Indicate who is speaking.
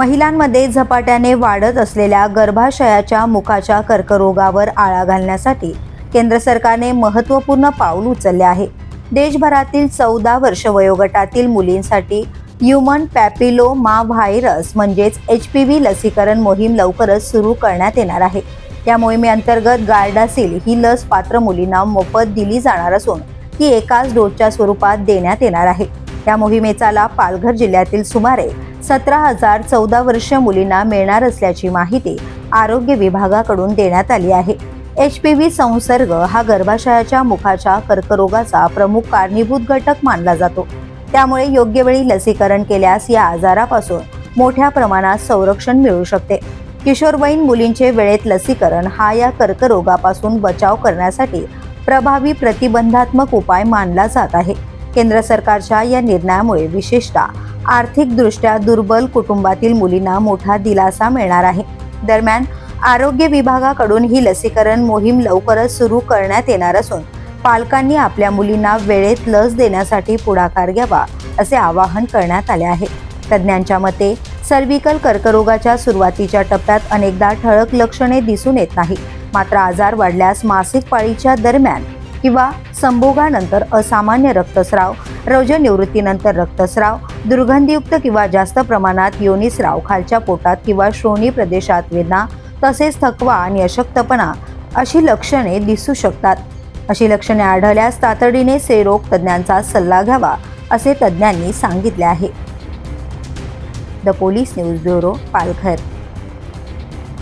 Speaker 1: महिलांमध्ये झपाट्याने वाढत असलेल्या गर्भाशयाच्या मुखाच्या कर्करोगावर आळा घालण्यासाठी केंद्र सरकारने महत्त्वपूर्ण पाऊल उचलले आहे. देशभरातील 14 वर्ष वयोगटातील मुलींसाठी ह्यूमन पॅपिलोमा व्हायरस म्हणजेच HPV लसीकरण मोहीम लवकरच सुरू करण्यात येणार आहे. या मोहिमेअंतर्गत गार्डासिल ही लस पात्र मुलींना मोफत दिली जाणार असून ती एकाच डोसच्या स्वरूपात देण्यात येणार आहे. या मोहिमेचा लाभ पालघर जिल्ह्यातील सुमारे 17,000 14 वर्षीय मुलींना मिळणार असल्याची माहिती आरोग्य विभागाकडून देण्यात आली आहे. HPV संसर्ग हा गर्भाशयाच्या मुखाच्या कर्करोगाचा प्रमुख कारणीभूत घटक मानला जातो. त्यामुळे योग्य वेळी लसीकरण केल्यास या आजारापासून मोठ्या प्रमाणात संरक्षण मिळू शकते. किशोरवयीन मुलींचे वेळेत लसीकरण हा या कर्करोगापासून बचाव करण्यासाठी प्रभावी प्रतिबंधात्मक उपाय मानला जात आहे. केंद्र सरकारच्या या निर्णयामुळे विशेषतः आर्थिकदृष्ट्या दुर्बल कुटुंबातील मुलींना मोठा दिलासा मिळणार आहे. दरम्यान आरोग्य विभागाकडून ही लसीकरण मोहीम लवकरच सुरू करण्यात येणार असून पालकांनी आपल्या मुलींना वेळेत लस देण्यासाठी पुढाकार घ्यावा असे आवाहन करण्यात आले आहे. तज्ज्ञांच्या मते सर्व्हिकल कर्करोगाच्या सुरुवातीच्या टप्प्यात अनेकदा ठळक लक्षणे दिसून येत नाही. मात्र आजार वाढल्यास मासिक पाळीच्या दरम्यान किंवा संभोगानंतर असामान्य रक्तस्राव, रौद्रनिवृत्तीनंतर रक्तस्राव, दुर्गंधीयुक्त किंवा जास्त प्रमाणात योनिस्राव, खालच्या पोटात किंवा श्रोणी प्रदेशात वेदना, तसेच थकवा आणि अशक्तपणा अशी लक्षणे दिसू शकतात. अशी लक्षणे आढळल्यास तातडीने स्त्रीरोग तज्ज्ञांचा सल्ला घ्यावा असे तज्ज्ञांनी सांगितले आहे. The police news bureau, Palghar.